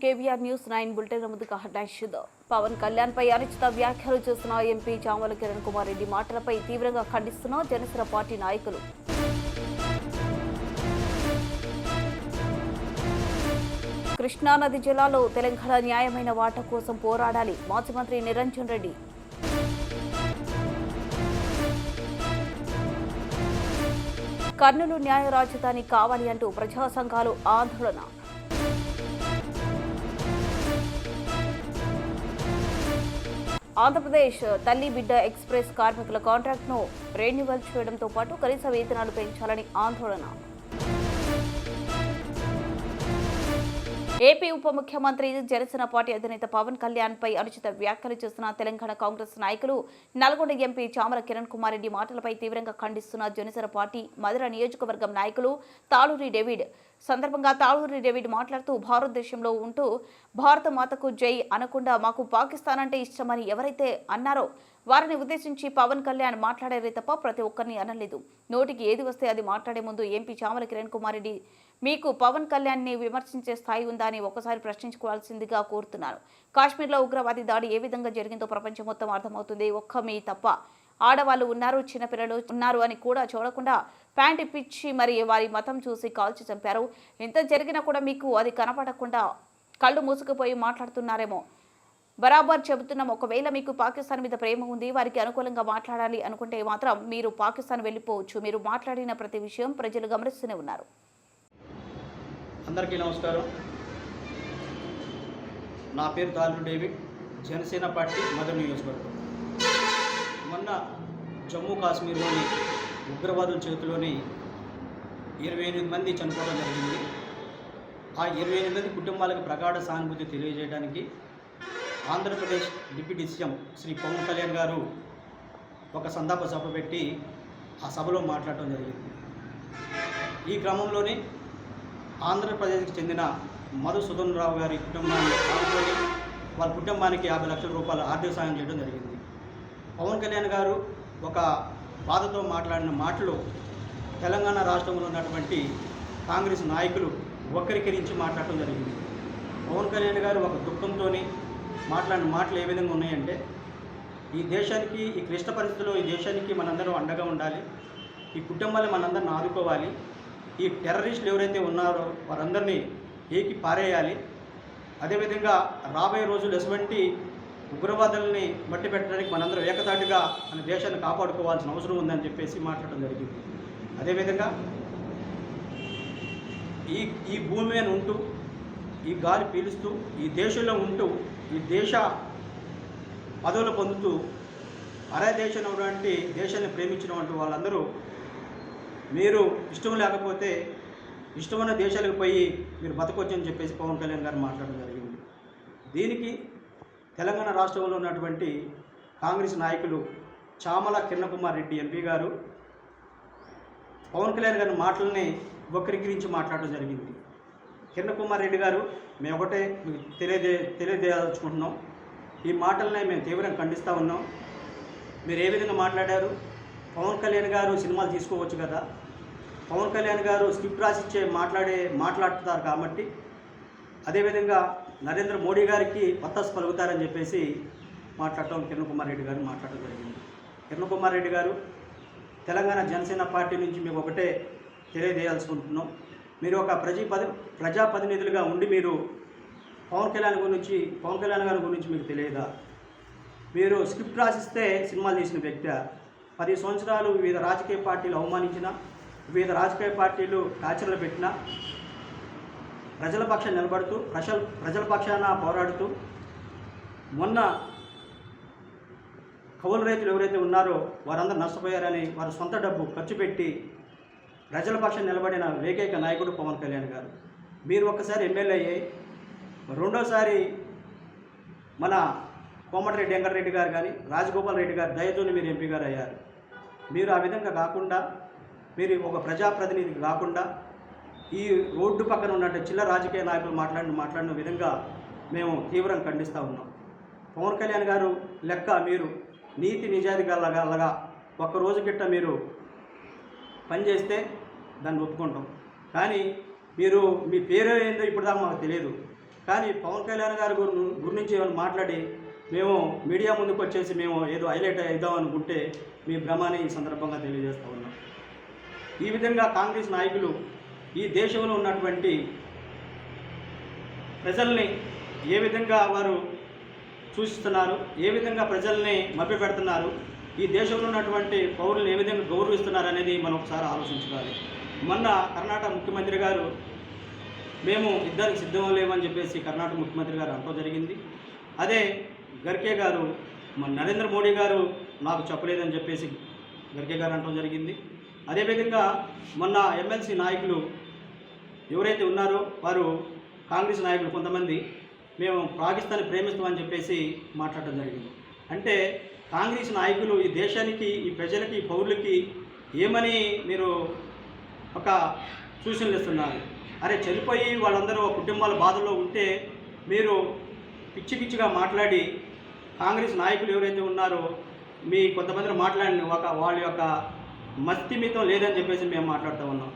KVR news 9 bulletin ముందుగా headlines చూద్దాం. పవన్ కళ్యాణ్ పై అనుచిత వ్యాఖ్యలు చేసిన ఎంపీ చామల కిరణ్ కుమార్ రెడ్డి మాటలపై తీవ్రంగా ఖండిస్తున్న జనసేన పార్టీ నాయకులు. కృష్ణానది జిల్లాలో తెలంగాణ న్యాయమైన వాటా కోసం పోరాడాలి మాజీ మంత్రి నిరంజన్ రెడ్డి. కర్నూలు న్యాయ రాజధాని కావాలి అంటూ ప్రజా సంఘాలు ఆందోళన. ఆంధ్రప్రదేశ్ తల్లి బిడ్డ ఎక్స్ప్రెస్ కార్మికుల కాంట్రాక్ట్ను రెన్యువల్ చేయడంతో పాటు కనీస వేతనాలు పెంచాలని ఆందోళన. ఏపీ ఉప ముఖ్యమంత్రి జనసేన పార్టీ అధినేత పవన్ కళ్యాణ్ పై అనుచిత వ్యాఖ్యలు చేస్తున్న తెలంగాణ కాంగ్రెస్ నాయకులు. నల్గొండ ఎంపీ చామల కిరణ్ కుమార్ రెడ్డి మాటలపై తీవ్రంగా ఖండిస్తున్న జనసేన పార్టీ మధుర నియోజకవర్గం నాయకులు తాళూరి డేవిడ్. సందర్భంగా తాళూరి డేవిడ్ మాట్లాడుతూ భారతదేశంలో ఉంటూ భారత మాతకు జై అనకుండా మాకు పాకిస్తాన్ అంటే ఇష్టమని ఎవరైతే అన్నారో వారిని ఉద్దేశించి పవన్ కళ్యాణ్ మాట్లాడారే తప్ప ప్రతి ఒక్కరిని అనలేదు. నోటికి ఏది వస్తే అది మాట్లాడే ముందు ఎంపీ చామల కిరణ్ కుమార్ రెడ్డి మీకు పవన్ కళ్యాణ్ ని విమర్శించే స్థాయి ఉందా అని ఒకసారి ప్రశ్నించుకోవాల్సిందిగా కోరుతున్నారు. కాశ్మీర్లో ఉగ్రవాది దాడి ఏ విధంగా జరిగిందో ప్రపంచం మొత్తం అర్థమవుతుంది. ఒక్క మీ తప్ప ఆడవాళ్లు ఉన్నారు, చిన్నపిల్లలు ఉన్నారు అని కూడా చూడకుండా ప్యాంట్ ఇప్పించి మరి వారి మతం చూసి కాల్చి చంపారు. ఇంత జరిగినా కూడా మీకు అది కనపడకుండా కళ్ళు మూసుకుపోయి మాట్లాడుతున్నారేమో. బరాబర్ చెబుతున్నాం, ఒకవేళ మీకు పాకిస్తాన్ మీద ప్రేమ ఉంది, వారికి అనుకూలంగా మాట్లాడాలి అనుకుంటే మాత్రం మీరు పాకిస్తాన్ వెళ్ళిపోవచ్చు. మీరు మాట్లాడిన ప్రతి విషయం ప్రజలు గమనిస్తూనే ఉన్నారు. అందరికీ నమస్కారం. నా పేరు Taluri David, Janasena party mother నియోజకవర్గం. మొన్న జమ్మూ కాశ్మీర్లోని ఉగ్రవాదుల చేతిలోని 28 మంది చనిపోవడం జరిగింది. ఆ 28 మంది కుటుంబాలకు ప్రగాఢ సానుభూతి తెలియజేయడానికి ఆంధ్రప్రదేశ్ డిప్యూటీ సీఎం శ్రీ పవన్ కళ్యాణ్ గారు ఒక సంతాప సభ పెట్టి ఆ సభలో మాట్లాడటం జరిగింది. ఈ క్రమంలోనే ఆంధ్రప్రదేశ్కి చెందిన మధుసూదన్ రావు గారి కుటుంబాన్ని ఆదుకొని వాళ్ళ కుటుంబానికి 50 లక్షల రూపాయల ఆర్థిక సాయం చేయడం జరిగింది. పవన్ కళ్యాణ్ గారు ఒక బాధతో మాట్లాడిన మాటలు తెలంగాణ రాష్ట్రంలో ఉన్నటువంటి కాంగ్రెస్ నాయకులు వక్రీకరించి మాట్లాడటం జరిగింది. పవన్ కళ్యాణ్ గారు ఒక దుఃఖంతో మాట్లాడిన మాటలు ఏ విధంగా ఉన్నాయంటే, ఈ దేశానికి ఈ క్లిష్ట పరిస్థితుల్లో ఈ దేశానికి మనందరం అండగా ఉండాలి, ఈ కుటుంబాలు మనందరిని ఆదుకోవాలి, ఈ టెర్రరిస్టులు ఎవరైతే ఉన్నారో వారందరినీ ఏకి పారేయాలి, అదేవిధంగా రాబోయే రోజులు ఎటువంటి ఉగ్రవాదుల్ని మట్టి పెట్టడానికి మనందరం ఏకతాటిగా మన దేశాన్ని కాపాడుకోవాల్సిన అవసరం ఉందని చెప్పేసి మాట్లాడడం జరిగింది. అదేవిధంగా ఈ భూమి మీద ఉంటూ ఈ గాలి పీలుస్తూ ఈ దేశంలో ఉంటూ ఈ దేశ పదవులు పొందుతూ అరే దేశంలో ఉన్నటువంటి దేశాన్ని ప్రేమించినటువంటి వాళ్ళందరూ మీరు ఇష్టం లేకపోతే ఇష్టమైన దేశాలకు పోయి మీరు బతకొచ్చు అని చెప్పేసి పవన్ కళ్యాణ్ గారు మాట్లాడడం జరిగింది. దీనికి తెలంగాణ రాష్ట్రంలో ఉన్నటువంటి కాంగ్రెస్ నాయకులు చామల కిరణ్ కుమార్ రెడ్డి ఎంపీ గారు పవన్ కళ్యాణ్ గారి మాటలని వక్రీకరించి మాట్లాడడం జరిగింది. కిరణ్ కుమార్ రెడ్డి గారు, మేము ఒకటే తెలియజేయాలనుకుంటున్నాం, ఈ మాటలనే మేము తీవ్రంగా ఖండిస్తూ ఉన్నాం. మీరు ఏ విధంగా మాట్లాడారు? పవన్ కళ్యాణ్ గారు సినిమాలు తీసుకోవచ్చు కదా, పవన్ కళ్యాణ్ గారు స్క్రిప్ట్ రాసిచ్చే మాట్లాడుతారు కాబట్టి, అదేవిధంగా నరేంద్ర మోడీ గారికి వత్తాసు పలుకుతారని చెప్పేసి మాట్లాడటం కిరణ్ కుమార్ రెడ్డి గారు మాట్లాడడం జరిగింది. కిరణ్ కుమార్ రెడ్డి గారు, తెలంగాణ జనసేన పార్టీ నుంచి మేము ఒకటే తెలియజేయాల్సుకుంటున్నాం, మీరు ఒక ప్రజాప్రతినిధులుగా ఉండి మీరు పవన్ కళ్యాణ్ గారి గురించి మీకు తెలియదా? మీరు స్క్రిప్ట్ రాసిస్తే సినిమాలు తీసిన వ్యక్తి 10 సంవత్సరాలు వివిధ రాజకీయ పార్టీలు అవమానించిన, వివిధ రాజకీయ పార్టీలు టార్చర్లు పెట్టినా ప్రజల పక్షాన నిలబడుతూ ప్రజల పక్షాన పోరాడుతూ మొన్న కౌలు రైతులు ఎవరైతే ఉన్నారో వారందరూ నష్టపోయారని వారి సొంత డబ్బు ఖర్చు పెట్టి ప్రజల పక్షాన నిలబడిన ఏకైక నాయకుడు పవన్ కళ్యాణ్ గారు. మీరు ఒక్కసారి ఎమ్మెల్యే అయ్యి రెండోసారి మన కోమటిరెడ్డి వెంకటరెడ్డి గారు కానీ రాజగోపాల్ రెడ్డి గారు దయతోని మీరు ఎంపీ గారు అయ్యారు. మీరు ఆ విధంగా కాకుండా, మీరు ఒక ప్రజాప్రతినిధి కాకుండా ఈ రోడ్డు పక్కన ఉన్నట్టు చిల్లర రాజకీయ నాయకులు మాట్లాడిన విధంగా మేము తీవ్రంగా ఖండిస్తూ ఉన్నాం. పవన్ కళ్యాణ్ గారు లెక్క మీరు నీతి నిజాయితీ గలగా ఒక్కరోజు గిట్ట మీరు పనిచేస్తే దాన్ని ఒప్పుకుంటాం. కానీ మీరు మీ పేరు ఏందో ఇప్పుడు దాకా మాకు తెలియదు. కానీ పవన్ కళ్యాణ్ గారి గురించి ఏమైనా మాట్లాడి మేము మీడియా ముందుకు వచ్చేసి మేము ఏదో హైలైట్ అవుదాం అనుకుంటే మీ భ్రమాన్ని ఈ సందర్భంగా తెలియజేస్తూ ఉన్నాం. ఈ విధంగా కాంగ్రెస్ నాయకులు ఈ దేశంలో ఉన్నటువంటి ప్రజల్ని ఏ విధంగా వారు సూచిస్తున్నారు, ఏ విధంగా ప్రజల్ని మభ్యపెడుతున్నారు, ఈ దేశంలో ఉన్నటువంటి పౌరులను ఏ విధంగా గౌరవిస్తున్నారు అనేది మనం ఒకసారి ఆలోచించుకోవాలి. మొన్న కర్ణాటక ముఖ్యమంత్రి గారు మేము యుద్ధానికి సిద్ధం లేమని చెప్పేసి కర్ణాటక ముఖ్యమంత్రి గారు అనడం జరిగింది. అదే గర్కే గారు నరేంద్ర మోడీ గారు నాకు చెప్పలేదని చెప్పేసి గర్కే గారు అనడం జరిగింది. అదేవిధంగా మొన్న ఎమ్మెల్సీ నాయకులు ఎవరైతే ఉన్నారో వారు కాంగ్రెస్ నాయకులు కొంతమంది మేము పాకిస్తాన్ని ప్రేమిస్తామని చెప్పేసి మాట్లాడటం జరిగింది. అంటే కాంగ్రెస్ నాయకులు ఈ దేశానికి, ఈ ప్రజలకి, ఈ పౌరులకి ఏమని మీరు ఒక సూచనలు ఇస్తున్నారు? అరే చనిపోయి వాళ్ళందరూ కుటుంబాల బాధల్లో ఉంటే మీరు పిచ్చి పిచ్చిగా మాట్లాడి కాంగ్రెస్ నాయకులు ఎవరైతే ఉన్నారో మీ కొంతమంది మాట్లాడిన వాళ్ళ యొక్క మస్తిమితం లేదని చెప్పేసి మేము మాట్లాడుతూ ఉన్నాం.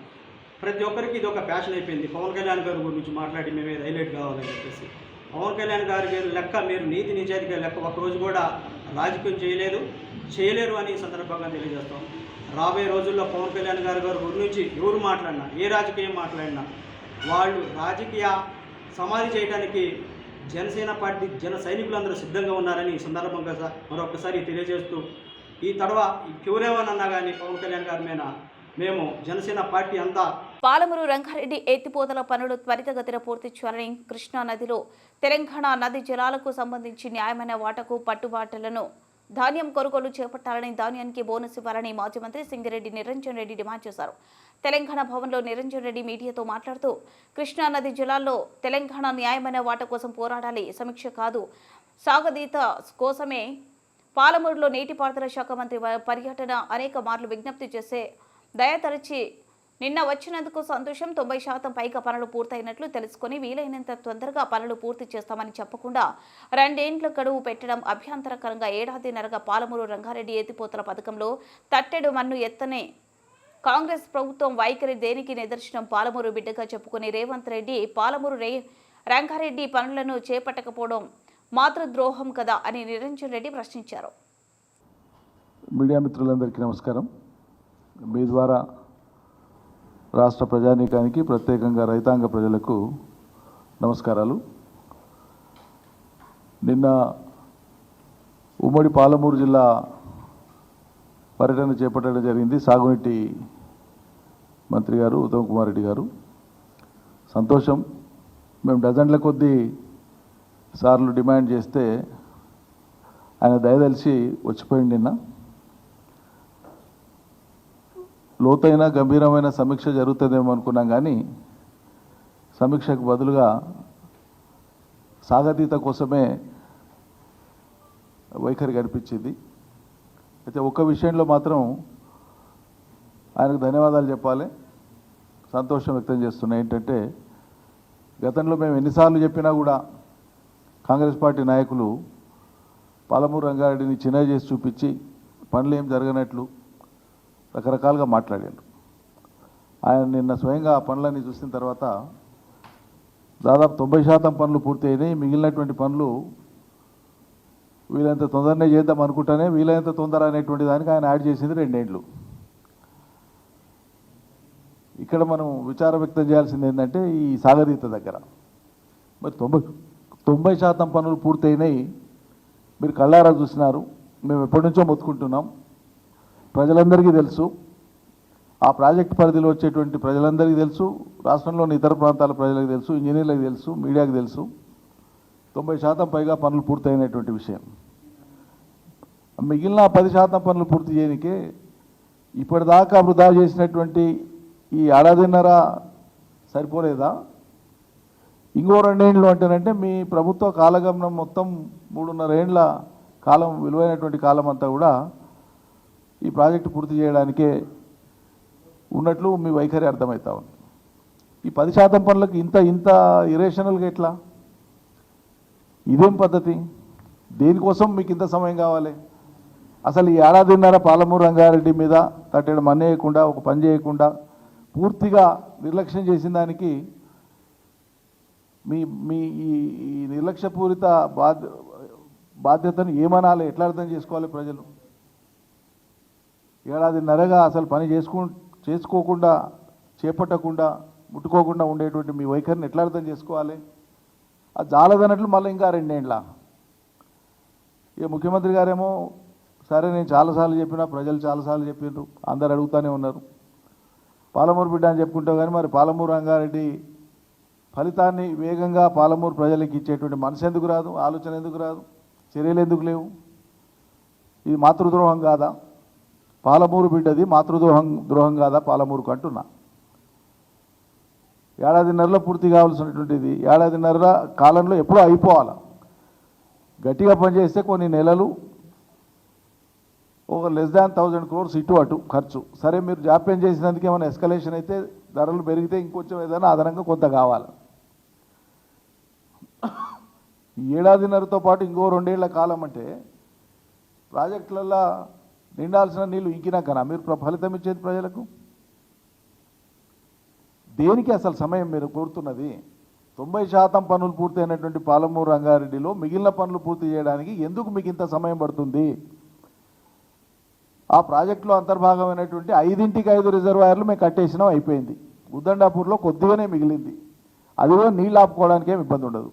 ప్రతి ఒక్కరికి ఇది ఒక ప్యాషన్ అయిపోయింది. పవన్ కళ్యాణ్ గారి గురించి మాట్లాడి మేమే హైలైట్ కావాలని చెప్పేసి. పవన్ కళ్యాణ్ గారి లెక్క మీరు నీతి నిజాయితీగా లెక్క ఒక్కరోజు కూడా రాజకీయం చేయలేరు అని ఈ సందర్భంగా తెలియజేస్తాం. రాబోయే రోజుల్లో పవన్ కళ్యాణ్ గారి గురించి ఎవరు మాట్లాడినా, ఏ రాజకీయం మాట్లాడినా వాళ్ళు రాజకీయ సమాధి చేయడానికి జనసేన పార్టీ జన సైనికులందరూ సిద్ధంగా ఉన్నారని ఈ సందర్భంగా మరొకసారి తెలియజేస్తూ, ఈ తడవ ఎవరేమన్నా కానీ పవన్ కళ్యాణ్ గారి మీద మేము జనసేన పార్టీ అంతా. పాలమూరు రంగారెడ్డి ఎత్తిపోతల పనులు త్వరితగతిన పూర్తి చేయాలని, కృష్ణా నదిలో తెలంగాణ నది జలాలకు సంబంధించి న్యాయమైన వాటాకు పట్టుబాట్లను ధాన్యం కొనుగోలు చేపట్టాలని, ధాన్యానికి బోనస్ ఇవ్వాలని మాజీ మంత్రి సింగిరెడ్డి నిరంజన్ రెడ్డి డిమాండ్ చేశారు. తెలంగాణ భవన్లో నిరంజన్ రెడ్డి మీడియాతో మాట్లాడుతూ, కృష్ణా నది జలాల్లో తెలంగాణ న్యాయమైన వాటా కోసం పోరాడాలి, సమీక్ష కాదు, సాగదీత కోసమే పాలమూరులో నీటిపారుదల శాఖ మంత్రి పర్యటన అనేక మార్లు విజ్ఞప్తి చేసే దయతరచి నిన్న వచ్చినందుకు సంతోషం. 90% పైగా పనులు పూర్తయినట్లు తెలుసుకుని వీలైనంత తొందరగా పనులు పూర్తి చేస్తామని చెప్పకుండా 2 ఏండ్ల గడువు పెట్టడం అభ్యంతరకరంగా. ఏడాదిన్నరగా పాలమూరు రంగారెడ్డి ఎత్తిపోతల పథకంలో తట్టెడు మన్ను ఎత్తనే కాంగ్రెస్ ప్రభుత్వం వైఖరి దేనికి నిదర్శనం? పాలమూరు బిడ్డగా చెప్పుకుని రేవంత్ రెడ్డి పాలమూరు రంగారెడ్డి పనులను చేపట్టకపోవడం మాతృద్రోహం కదా అని నిరంజన్ రెడ్డి ప్రశ్నించారు. మీడియా మిత్రులందరికీ నమస్కారం. మీ ద్వారా రాష్ట్ర ప్రజానీకానికి, ప్రత్యేకంగా రైతాంగ ప్రజలకు నమస్కారాలు. నిన్న ఉమ్మడి పాలమూరు జిల్లా పర్యటన చేపట్టడం జరిగింది. సాగునీటి మంత్రి గారు ఉత్తమ్ కుమార్ రెడ్డి గారు. సంతోషం. మేము డజన్ల కొద్దీ సార్లు డిమాండ్ చేస్తే ఆయన దయదలిచి వచ్చిపోయింది. నిన్న లోతైన గంభీరమైన సమీక్ష జరుగుతుందేమో అనుకున్నాం, కానీ సమీక్షకు బదులుగా సాగతీత కోసమే వైఖరి కనిపించింది. అయితే ఒక్క విషయంలో మాత్రం ఆయనకు ధన్యవాదాలు చెప్పాలి, సంతోషం వ్యక్తం చేస్తున్నాయి. ఏంటంటే గతంలో మేము ఎన్నిసార్లు చెప్పినా కూడా కాంగ్రెస్ పార్టీ నాయకులు పాలమూరు రంగారెడ్డిని చిన్న చేసి చూపించి పనులు ఏం జరగనట్లు రకరకాలుగా మాట్లాడారు. ఆయన నిన్న స్వయంగా ఆ పనులన్నీ చూసిన తర్వాత దాదాపు 90% పనులు పూర్తి అయినాయి. మిగిలినటువంటి పనులు వీలైనంత తొందరనే చేద్దాం అనుకుంటానే వీలైనంత తొందర అనేటువంటి దానికి ఆయన యాడ్ చేసింది 2 ఏండ్లు. ఇక్కడ మనం విచారం వ్యక్తం చేయాల్సింది ఏంటంటే ఈ సాగరీత దగ్గర మరి 90% పనులు పూర్తయినాయి. మీరు కళ్ళారా చూసినారు. మేము ఎప్పటి నుంచో మొత్తుకుంటున్నాం. ప్రజలందరికీ తెలుసు, ఆ ప్రాజెక్ట్ పరిధిలో వచ్చేటువంటి ప్రజలందరికీ తెలుసు, రాష్ట్రంలోని ఇతర ప్రాంతాల ప్రజలకు తెలుసు, ఇంజనీర్లకు తెలుసు, మీడియాకు తెలుసు. 90% పైగా పనులు పూర్తయినటువంటి విషయం. మిగిలిన 10% పనులు పూర్తి చేయడానికే ఇప్పటిదాకా వృధా చేసినటువంటి ఈ ఏడాదిన్నర సరిపోలేదా? ఇంకో 2 ఏండ్లు అంటేనంటే మీ ప్రభుత్వ కాలగమనం మొత్తం 3.5 ఏండ్ల కాలం, విలువైనటువంటి కాలం అంతా కూడా ఈ ప్రాజెక్టు పూర్తి చేయడానికే ఉన్నట్లు మీ వైఖరి అర్థమవుతా ఉంది. ఈ 10% పనులకు ఇంత ఇరేషనల్గా ఎట్లా? ఇదేం పద్ధతి? దేనికోసం మీకు ఇంత సమయం కావాలి? అసలు ఈ ఏడాదిన్నర పాలమూరు రంగారెడ్డి మీద తట్టడం మన్నేయకుండా, ఒక పని చేయకుండా పూర్తిగా నిర్లక్ష్యం చేసిన దానికి మీ మీ ఈ నిర్లక్ష్యపూరిత బాధ్యతను ఏమనాలి, ఎట్లా అర్థం చేసుకోవాలి ప్రజలు? ఏడాదిన్నరగా అసలు పని చేసుకోకుండా, చేపట్టకుండా, ముట్టుకోకుండా ఉండేటువంటి మీ వైఖరిని ఎట్లా అర్థం చేసుకోవాలి? అది జాలదన్నట్లు మళ్ళీ ఇంకా 2 ఏళ్ళ. ఇక ముఖ్యమంత్రి గారేమో సరే నేను చాలాసార్లు చెప్పినా, ప్రజలు చాలాసార్లు చెప్పిండ్రు, అందరు అడుగుతూనే ఉన్నారు, పాలమూరు బిడ్డ అని చెప్పుకుంటావు. కానీ మరి పాలమూరు రంగారెడ్డి ఫలితాన్ని వేగంగా పాలమూరు ప్రజలకు ఇచ్చేటువంటి మనసు ఎందుకు రాదు? ఆలోచన ఎందుకు రాదు? చర్యలు ఎందుకు లేవు? ఇది మాతృద్రోహం కాదా? పాలమూరు బిడ్డది మాతృద్రోహం కాదా పాలమూరుకు అంటున్నా. ఏడాదిన్నరలో పూర్తి కావాల్సినటువంటిది ఏడాదిన్నర కాలంలో ఎప్పుడూ అయిపోవాలి. గట్టిగా పనిచేస్తే కొన్ని నెలలు ఒక <1000 crores ఇటు అటు ఖర్చు. సరే మీరు జాప్యం చేసినందుకు ఏమైనా ఎస్కలేషన్ అయితే, ధరలు పెరిగితే ఇంకొంచెం ఏదైనా అదనంగా కొంత కావాలి. ఏడాదిన్నరతో పాటు ఇంకో 2 ఏళ్ల కాలం అంటే ప్రాజెక్టులలో నిండాల్సిన నీళ్లు ఇంకినాకనా మీరు ఫలితం ఇచ్చేది ప్రజలకు? దేనికి అసలు సమయం మీరు కోరుతున్నది? 90% పనులు పూర్తయినటువంటి పాలమూరు రంగారెడ్డిలో మిగిలిన పనులు పూర్తి చేయడానికి ఎందుకు మీకు ఇంత సమయం పడుతుంది? ఆ ప్రాజెక్టులో అంతర్భాగమైనటువంటి 5 రిజర్వాయర్లు మేము కట్టేసినాం, అయిపోయింది. ఉద్దండాపూర్లో కొద్దిగానే మిగిలింది, అది కూడా నీళ్ళు ఆపుకోవడానికి ఏమి ఇబ్బంది ఉండదు.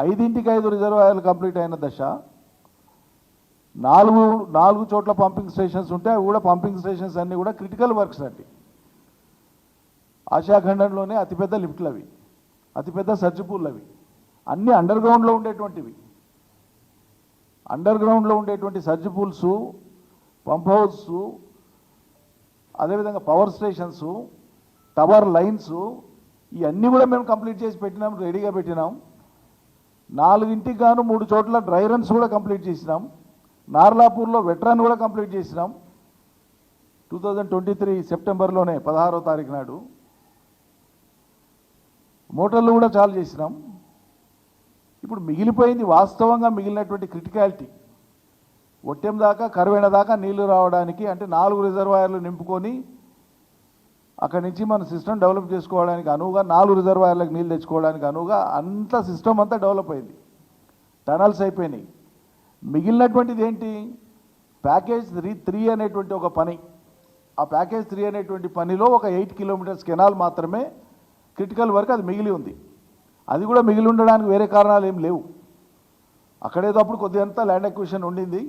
5 రిజర్వాయర్లు కంప్లీట్ అయిన దశ. 4 చోట్ల పంపింగ్ స్టేషన్స్ ఉంటే అవి కూడా పంపింగ్ స్టేషన్స్ అన్నీ కూడా క్రిటికల్ వర్క్స్ అండి. ఆసియాఖండంలోనే అతిపెద్ద లిఫ్ట్లు అవి, అతిపెద్ద సర్జ్ పూల్లు అవి, అన్నీ అండర్ గ్రౌండ్లో ఉండేటువంటివి. అండర్ గ్రౌండ్లో ఉండేటువంటి సర్జ్ పూల్స్, పంప్ హౌస్, అదేవిధంగా పవర్ స్టేషన్స్, టవర్ లైన్స్, ఇవన్నీ కూడా మేము కంప్లీట్ చేసి పెట్టినాం, రెడీగా పెట్టినాం. 4కి గాను 3 చోట్ల డ్రై రన్స్ కూడా కంప్లీట్ చేసినాం. నార్లాపూర్లో వెట్రన్ కూడా కంప్లీట్ చేసినాం 2023 సెప్టెంబర్లోనే 16వ తారీఖు నాడు. మోటార్లు కూడా చాలు చేసినాం. ఇప్పుడు మిగిలిపోయింది వాస్తవంగా మిగిలినటువంటి క్రిటికాలిటీ, ఒట్టెం దాకా కరువైన దాకా నీళ్లు రావడానికి, అంటే 4 రిజర్వాయర్లు నింపుకొని అక్కడి నుంచి మన సిస్టమ్ డెవలప్ చేసుకోవడానికి అనువుగా, 4 రిజర్వాయర్లకు నీళ్ళు తెచ్చుకోవడానికి అనువుగా అంత సిస్టమ్ అంతా డెవలప్ అయింది. టనల్స్ అయిపోయినాయి. మిగిలినటువంటిది ఏంటి? ప్యాకేజ్ 3 అనేటువంటి ఒక పని. ఆ ప్యాకేజ్ 3 అనేటువంటి పనిలో ఒక 8 కిలోమీటర్స్ కెనాల్ మాత్రమే క్రిటికల్ వర్క్, అది మిగిలి ఉంది. అది కూడా మిగిలి ఉండడానికి వేరే కారణాలు ఏం లేవు. అక్కడేదో అప్పుడు కొద్దిగంత ల్యాండ్ అక్విజిషన్ ఉండింది,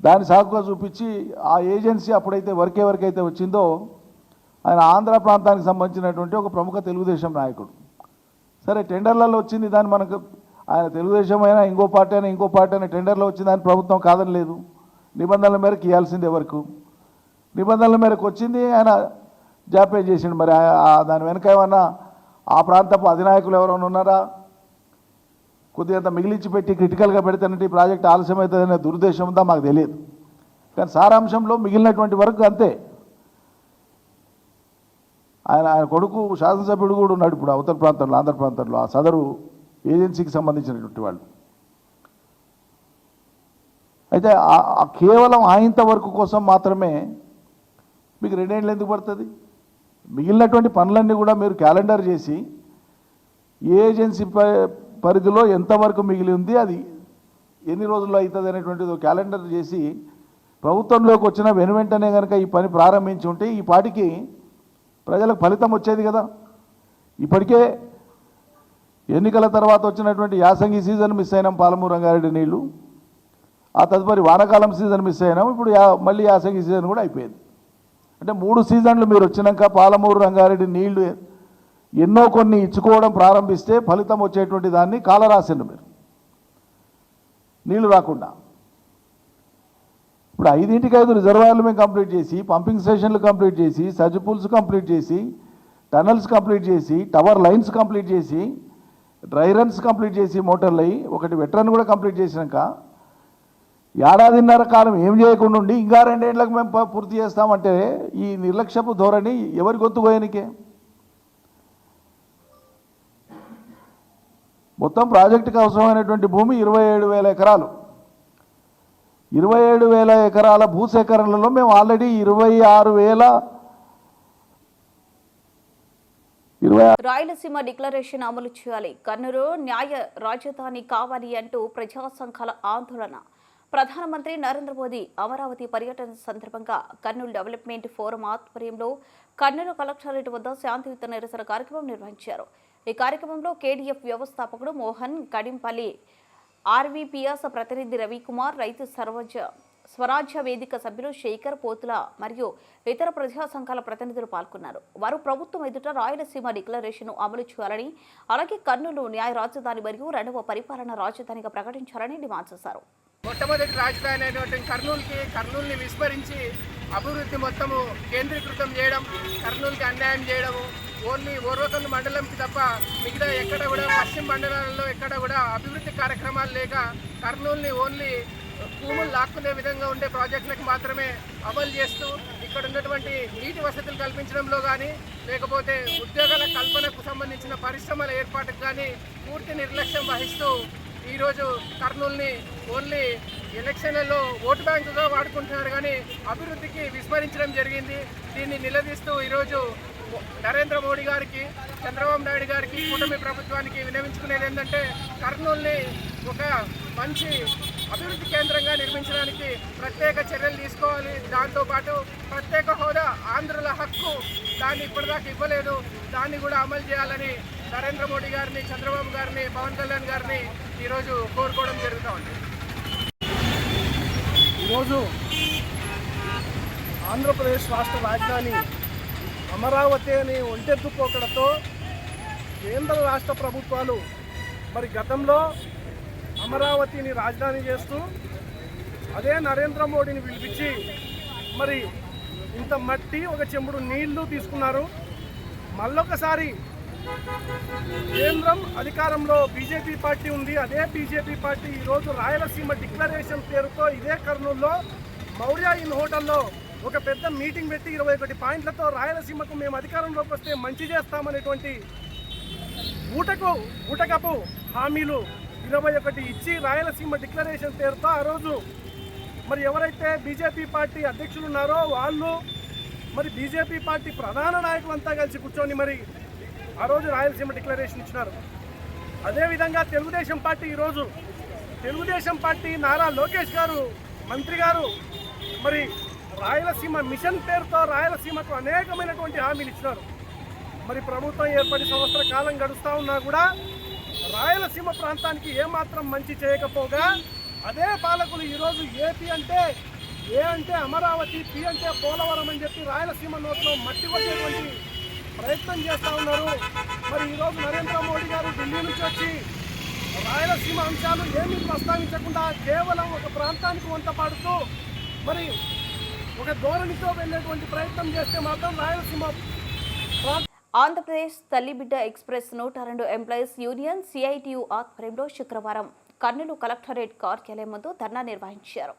దాన్ని సాకుగా చూపించి ఆ ఏజెన్సీ అప్పుడైతే వర్క్ ఎవరికైతే వచ్చిందో ఆయన ఆంధ్ర ప్రాంతానికి సంబంధించినటువంటి ఒక ప్రముఖ తెలుగుదేశం నాయకుడు. సరే టెండర్లలో వచ్చింది, దాన్ని మనకు ఆయన తెలుగుదేశం అయినా ఇంకో పార్టీ అయినా టెండర్లో వచ్చింది, దాని ప్రభుత్వం కాదని లేదు. నిబంధనల మేరకు ఇవ్వాల్సింది ఎవరికి, నిబంధనల మేరకు వచ్చింది, ఆయన జాప్యం చేసిండు. మరి దాని వెనక ఏమన్నా ఆ ప్రాంతపు అధినాయకులు ఎవరైనా ఉన్నారా? కొద్దిగా మిగిలించి పెట్టి క్రిటికల్గా పెడితేనంటే ఈ ప్రాజెక్ట్ ఆలస్యం అవుతుందనే దురుద్దేశం ఉందా మాకు తెలియదు. కానీ సారాంశంలో మిగిలినటువంటి వరకు అంతే. ఆయన కొడుకు శాసనసభ్యుడు కూడా ఉన్నాడు ఇప్పుడు అవతల ప్రాంతంలో, ఆంధ్ర ప్రాంతంలో, ఆ సదరు ఏజెన్సీకి సంబంధించినటువంటి వాళ్ళు. అయితే కేవలం ఆయింత వర్క్ కోసం మాత్రమే మీకు 2 ఏళ్ళు ఎందుకు పడుతుంది? మిగిలినటువంటి పనులన్నీ కూడా మీరు క్యాలెండర్ చేసి ఏ ఏజెన్సీ పరిధిలో ఎంతవరకు మిగిలి ఉంది, అది ఎన్ని రోజుల్లో అవుతుంది అనేటువంటిది క్యాలెండర్ చేసి ప్రభుత్వంలోకి వచ్చిన వెనువెంటనే కనుక ఈ పని ప్రారంభించి ఉంటే ఈ పాటికి ప్రజలకు ఫలితం వచ్చేది కదా. ఇప్పటికే ఎన్నికల తర్వాత వచ్చినటువంటి యాసంగి సీజన్ మిస్ అయినాం, పాలమూరు రంగారెడ్డి నీళ్లు. ఆ తదుపరి వానాకాలం సీజన్ మిస్ అయినాం, ఇప్పుడు మళ్ళీ యాసంగి సీజన్ కూడా అయిపోయింది. అంటే 3 సీజన్లు మీరు వచ్చినాక పాలమూరు రంగారెడ్డి నీళ్లు ఎన్నో కొన్ని ఇచ్చుకోవడం ప్రారంభిస్తే ఫలితం వచ్చేటువంటి దాన్ని కాలరాసిండు మీరు, నీళ్లు రాకుండా. ఇప్పుడు 5 రిజర్వాయర్లు మేము కంప్లీట్ చేసి, పంపింగ్ స్టేషన్లు కంప్లీట్ చేసి, సర్జ్ పూల్స్ కంప్లీట్ చేసి, టనల్స్ కంప్లీట్ చేసి, టవర్ లైన్స్ కంప్లీట్ చేసి, డ్రై రన్స్ కంప్లీట్ చేసి, మోటార్లు అయ్యి ఒకటి వెట్రన్ కూడా కంప్లీట్ చేసినాక ఏడాదిన్నర కాలం ఏం చేయకుండా ఉండి ఇంకా 2 ఏళ్ళకు మేము పూర్తి చేస్తామంటే ఈ నిర్లక్ష్యపు ధోరణి ఎవరి గొంతు పోయానికే? మొత్తం ప్రాజెక్టుకి అవసరమైనటువంటి భూమి 27,000 ఎకరాలు. 27,000 ఎకరాల భూసేకరణలో మేము ఆల్రెడీ 26,000 రాయలసీమ డిక్లరేషన్ అమలు చేయాలి, కర్నూలు న్యాయ రాజధాని కావాలి అంటూ ప్రజా సంఘాల ఆందోళన. ప్రధానమంత్రి నరేంద్ర మోదీ అమరావతి పర్యటన సందర్భంగా కర్నూలు డెవలప్మెంట్ ఫోరం ఆధ్వర్యంలో కర్నూలు కలెక్టరేట్ వద్ద శాంతియుత నిరసన కార్యక్రమం నిర్వహించారు. ఈ కార్యక్రమంలో కేడీఎఫ్ వ్యవస్థాపకుడు మోహన్, కడింపల్లి ఆర్వీపీఎస్ ప్రతినిధి రవికుమార్, రైతు స్వరాజ్య వేదిక సభ్యులు శేఖర్, పోతుల మరియు ఇతర ప్రజా సంఘాల ప్రతినిధులు పాల్గొన్నారు. వారు ప్రభుత్వం ఎదుట రాయలసీమ డిక్లరేషన్ అమలు చేయాలని, అలాగే కర్నూలు న్యాయ రాజధాని మరియు రెండవ పరిపాలన రాజధానిగా ప్రకటించాలని డిమాండ్ చేశారు. మొట్టమొదటి రాజధాని అయినటువంటి కర్నూలుని విస్మరించి అభివృద్ధి మొత్తము కేంద్రీకృతం చేయడం, కర్నూలుకి అన్యాయం చేయడము, ఓన్లీ ఓర్వకల్లు మండలంకి తప్ప మిగతా ఎక్కడ కూడా పశ్చిమ మండలాల్లో ఎక్కడ కూడా అభివృద్ధి కార్యక్రమాలు లేక కర్నూలుని ఓన్లీ భూములు లాక్కునే విధంగా ఉండే ప్రాజెక్టులకు మాత్రమే అమలు చేస్తూ ఇక్కడ ఉన్నటువంటి నీటి వసతులు కల్పించడంలో కానీ, లేకపోతే ఉద్యోగాల కల్పనకు సంబంధించిన పరిశ్రమల ఏర్పాటుకు కానీ పూర్తి నిర్లక్ష్యం వహిస్తూ ఈరోజు కర్నూలుని ఓన్లీ ఎలక్షన్లలో ఓటు బ్యాంకుగా వాడుకుంటున్నారు కానీ అభివృద్ధికి విస్మరించడం జరిగింది. దీన్ని నిలదీస్తూ ఈరోజు నరేంద్ర మోడీ గారికి, చంద్రబాబు నాయుడు గారికి, కూటమి ప్రభుత్వానికి విన్నవించుకునేది ఏంటంటే కర్నూలుని ఒక మంచి అభివృద్ధి కేంద్రంగా నిర్మించడానికి ప్రత్యేక చర్యలు తీసుకోవాలి. దాంతోపాటు ప్రత్యేక హోదా ఆంధ్రుల హక్కు, దాన్ని ఇప్పటిదాకా ఇవ్వలేదు, దాన్ని కూడా అమలు చేయాలని నరేంద్ర మోడీ గారిని, చంద్రబాబు గారిని, పవన్ కళ్యాణ్ గారిని ఈరోజు కోరుకోవడం జరుగుతూ ఉంది. ఈరోజు ఆంధ్రప్రదేశ్ రాష్ట్ర రాజధాని అమరావతి అనే ఒంటెత్తుపోకడతో కేంద్ర రాష్ట్ర ప్రభుత్వాలు మరి గతంలో అమరావతిని రాజధాని చేస్తూ అదే నరేంద్ర మోడీని పిలిపించి మరి ఇంత మట్టి, ఒక చెంబుడు నీళ్లు తీసుకున్నారు. మళ్ళొకసారి కేంద్రం అధికారంలో బీజేపీ పార్టీ ఉంది. అదే బీజేపీ పార్టీ ఈరోజు రాయలసీమ డిక్లరేషన్ పేరుతో ఇదే కర్నూలులో మౌర్య ఇన్ హోటల్లో ఒక పెద్ద మీటింగ్ పెట్టి 21 పాయింట్లతో రాయలసీమకు మేము అధికారంలోకి వస్తే మంచి చేస్తామనేటువంటి ఊటకపు హామీలు 21 ఇచ్చి రాయలసీమ డిక్లరేషన్ పేరుతో ఆ రోజు మరి ఎవరైతే బీజేపీ పార్టీ అధ్యక్షులు ఉన్నారో వాళ్ళు మరి బీజేపీ పార్టీ ప్రధాన నాయకులంతా కలిసి కూర్చొని మరి ఆ రోజు రాయలసీమ డిక్లరేషన్ ఇచ్చినారు. అదేవిధంగా తెలుగుదేశం పార్టీ ఈరోజు నారా లోకేష్ గారు, మంత్రి గారు మరి రాయలసీమ మిషన్ పేరుతో రాయలసీమకు అనేకమైనటువంటి హామీలు ఇచ్చినారు. మరి ప్రభుత్వం ఏర్పడి సంవత్సర కాలం గడుస్తూ ఉన్నా కూడా రాయలసీమ ప్రాంతానికి ఏమాత్రం మంచి చేయకపోగా అదే పాలకులు ఈరోజు ఏ అంటే అమరావతి, పి అంటే పోలవరం అని చెప్పి రాయలసీమ నోట్లో మట్టి కొట్టేటువంటి ప్రయత్నం చేస్తూ ఉన్నారు. మరి ఈరోజు నరేంద్ర మోడీ గారు ఢిల్లీ నుంచి వచ్చి రాయలసీమ అంశాలు ఏమీ ప్రస్తావించకుండా కేవలం ఒక ప్రాంతానికి వంత పాడుతూ మరి ఒక ధోరణితో వెళ్ళేటువంటి ప్రయత్నం చేస్తే మాత్రం రాయలసీమ ఆంధ్రప్రదేశ్ తల్లిబిడ్డ ఎక్స్ప్రెస్ 102 ఎంప్లాయీస్ యూనియన్ సిఐటియు ఆధ్వర్యంలో శుక్రవారం కర్నూలు కలెక్టరేట్ కార్యాలయం ముందు ధర్నా నిర్వహించారు.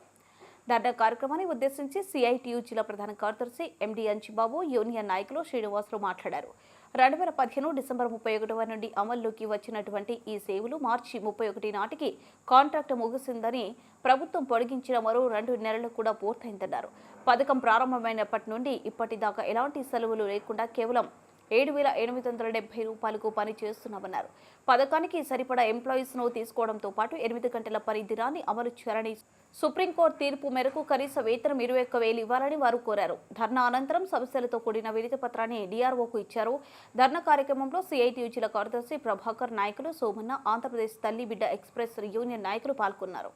ధర్నా కార్యక్రమాన్ని ఉద్దేశించి సిఐటియు జిల్లా ప్రధాన కార్యదర్శి ఎండి అంచిబాబు, యూనియన్ నాయకులు శ్రీనివాసులు మాట్లాడారు. 2015 డిసెంబర్ 31 నుండి అమల్లోకి వచ్చినటువంటి ఈ సేవలు మార్చి 31 నాటికి కాంట్రాక్ట్ ముగిసిందని, ప్రభుత్వం పొడిగించిన మరో 2 నెలలు కూడా పూర్తయిందన్నారు. పథకం ప్రారంభమైనప్పటి నుండి ఇప్పటిదాకా ఎలాంటి సెలవులు లేకుండా కేవలం 7,870 రూపాయలకు పని చేస్తున్నామన్నారు. పథకానికి సరిపడా ఎంప్లాయీస్ను తీసుకోవడంతో పాటు 8 గంటల పని దినాన్ని అమలు చేయాలని సుప్రీంకోర్టు తీర్పు మేరకు కనీస వేతనం 21,000 ఇవ్వాలని వారు కోరారు. ధర్నా అనంతరం సమస్యలతో కూడిన వినతి పత్రాన్ని డిఆర్ఓకు ఇచ్చారు. ధర్నా కార్యక్రమంలో సిఐటియు జిల్లా కార్యదర్శి ప్రభాకర్, నాయకులు సోమన్న, ఆంధ్రప్రదేశ్ తల్లి బిడ్డ ఎక్స్ప్రెస్ యూనియన్ నాయకులు పాల్గొన్నారు.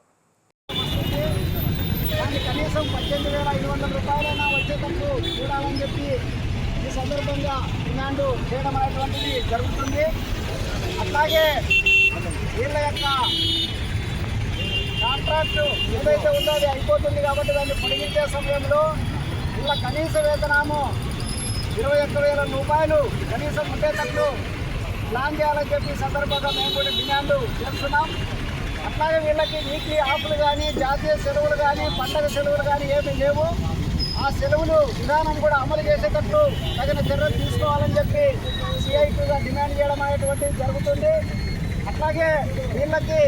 కనీసం 18,500 రూపాయలైనా వచ్చేటట్టు చూడాలని చెప్పి ఈ సందర్భంగా డిమాండ్ చేయడం అనేటువంటిది జరుగుతుంది. అట్లాగే వీళ్ళ యొక్క కాంట్రాక్ట్ ఏదైతే ఉందో అది అయిపోతుంది కాబట్టి దాన్ని పొడిగించే సమయంలో వీళ్ళ కనీస వేతనము 21,000 రూపాయలు కనీసం ఉండేటట్లు ప్లాన్ చేయాలని చెప్పి సందర్భంగా మేము కూడా డిమాండ్ చేస్తున్నాం. అట్లాగే వీళ్ళకి వీక్లీ ఆఫ్లు కానీ, జాతీయ సెలవులు కానీ, పండగ సెలవులు కానీ ఏమీ లేవు. ఆ సెలవులు విధానం కూడా అమలు చేసేటట్లు తగిన చర్యలు తీసుకోవాలని చెప్పి సిఐటిగా డిమాండ్ చేయడం అనేటువంటిది జరుగుతుంది. అట్లాగే వీళ్ళకి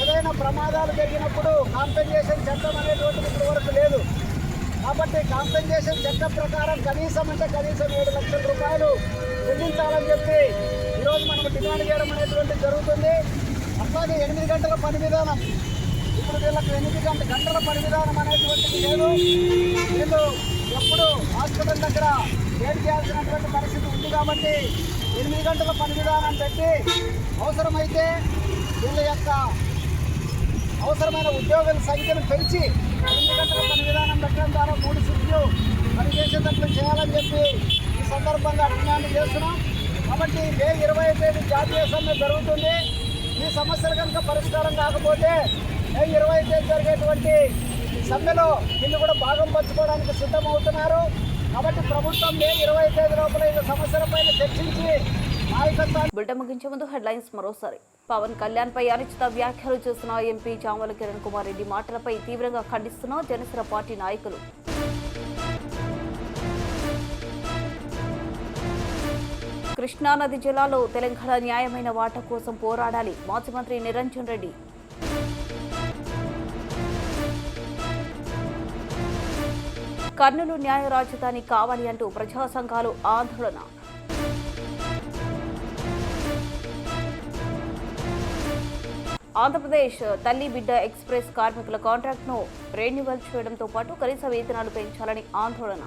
ఏదైనా ప్రమాదాలు జరిగినప్పుడు కాంపెన్సేషన్ చట్టం అనేటువంటిది ఇప్పటి వరకు లేదు. కాబట్టి కాంపెన్సేషన్ చట్టం ప్రకారం కనీసం 7 లక్షల రూపాయలు చెల్లించాలని చెప్పి ఈరోజు మనం డిమాండ్ చేయడం అనేటువంటిది జరుగుతుంది. అట్లాగే 8 గంటల పని విధానం, ఇప్పుడు వీళ్ళకు 8 గంటల పని విధానం అనేటువంటిది లేదు. వీళ్ళు ఎప్పుడు హాస్పిటల్ దగ్గర వెయిట్ చేయాల్సినటువంటి పరిస్థితి ఉంది కాబట్టి 8 గంటల పని విధానం పెట్టి అవసరమైతే వీళ్ళ యొక్క అవసరమైన ఉద్యోగుల సంఖ్యను పెంచి 8 గంటల పని విధానం పెట్టడం ద్వారా 3 షిఫ్ట్లు పనిచేసేటట్లు చేయాలని చెప్పి ఈ సందర్భంగా డిమాండ్ చేస్తున్నాం. కాబట్టి మే 25 జాతీయ సమ్మె జరుగుతుంది. ఈ సమస్యలు కనుక పరిష్కారం కాకపోతే మే 25 జరిగేటువంటి సమ్మెలో వీళ్ళు కూడా భాగం పంచుకోవడానికి సిద్ధమవుతున్నారు. కాబట్టి ప్రభుత్వం మే 25 లోపల ఈ సమస్యలపైన చర్చించి నాయకత్వాన్ని. బులెటిన్ ముగించే ముందు హెడ్లైన్స్ మరోసారి. పవన్ కళ్యాణ్ పై అనుచిత వ్యాఖ్యలు చేస్తున్న ఎంపీ చామల కిరణ్ కుమార్ రెడ్డి మాటలపై తీవ్రంగా ఖండిస్తున్న జనసేన పార్టీ నాయకులు. కృష్ణానది జిల్లాలో తెలంగాణ న్యాయమైన వాటా కోసం పోరాడాలి, మాజీ మంత్రి నిరంజన్ రెడ్డి. కర్నూలు న్యాయ రాజధాని కావాలి అంటూ ప్రజా సంఘాలు ఆందోళన. ఆంధ్రప్రదేశ్ తల్లి బిడ్డ ఎక్స్ప్రెస్ కార్మికుల కాంట్రాక్ట్ను రెన్యువల్ చేయడంతో పాటు కనీస వేతనాలు పెంచాలని ఆందోళన.